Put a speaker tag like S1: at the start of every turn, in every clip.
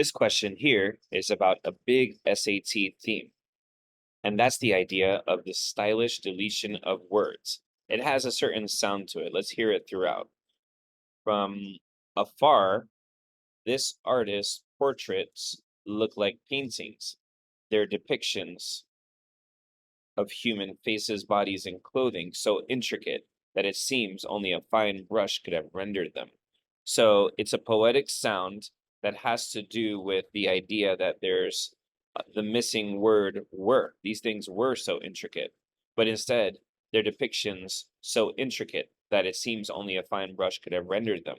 S1: This question here is about a big SAT theme, and that's the idea of the stylish deletion of words. It has a certain sound to it. Let's hear it throughout. From afar, this artist's portraits look like paintings. They're depictions of human faces, bodies, and clothing so intricate that it seems only a fine brush could have rendered them. So it's a poetic sound that has to do with the idea that there's the missing word were. These things were so intricate, but instead they're depictions so intricate that it seems only a fine brush could have rendered them.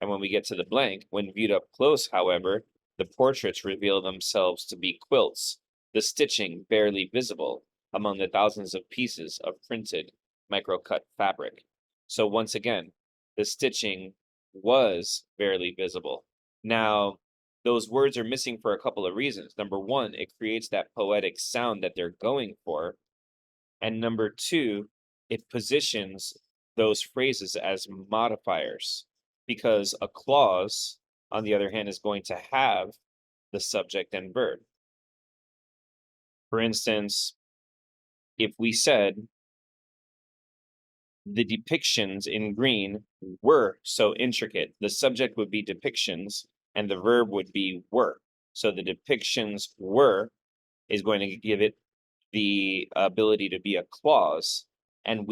S1: And when we get to the blank, when viewed up close, however, the portraits reveal themselves to be quilts, the stitching barely visible among the thousands of pieces of printed microcut fabric. So once again, the stitching was barely visible. Now, those words are missing for a couple of reasons. Number one, it creates that poetic sound that they're going for. And number two, it positions those phrases as modifiers because a clause, on the other hand, is going to have the subject and verb. For instance, if we said the depictions in green were so intricate, the subject would be depictions and the verb would be were. So the depictions were is going to give it the ability to be a clause. And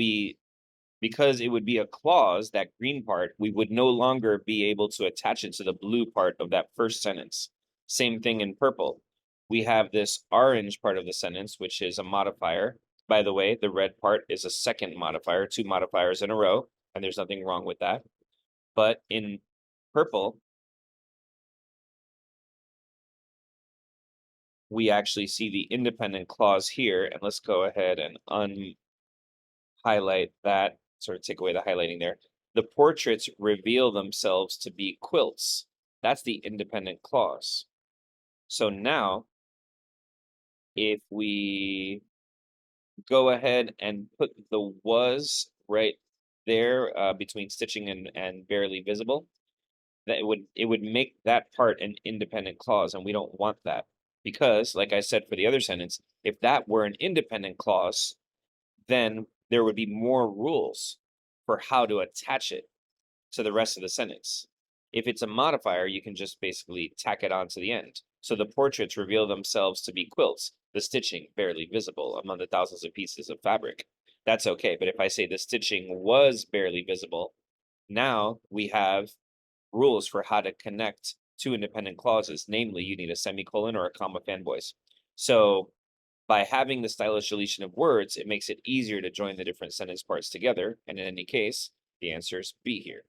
S1: because it would be a clause, that green part, we would no longer be able to attach it to the blue part of that first sentence. Same thing in purple. We have this orange part of the sentence, which is a modifier. By the way, the red part is a second modifier, two modifiers in a row, and there's nothing wrong with that. But in purple, we actually see the independent clause here, and let's go ahead and unhighlight that, sort of take away the highlighting there. The portraits reveal themselves to be quilts. That's the independent clause. So now, if we go ahead and put the was right there between stitching and barely visible, that it would make that part an independent clause, and we don't want that. Because, like I said for the other sentence, if that were an independent clause, then there would be more rules for how to attach it to the rest of the sentence. If it's a modifier, you can just basically tack it on to the end. So the portraits reveal themselves to be quilts, the stitching barely visible among the thousands of pieces of fabric. That's okay, but if I say the stitching was barely visible, now we have rules for how to connect two independent clauses. Namely, you need a semicolon or a comma, fanboys. So by having the stylish deletion of words, it makes it easier to join the different sentence parts together. And in any case, the answer is B here.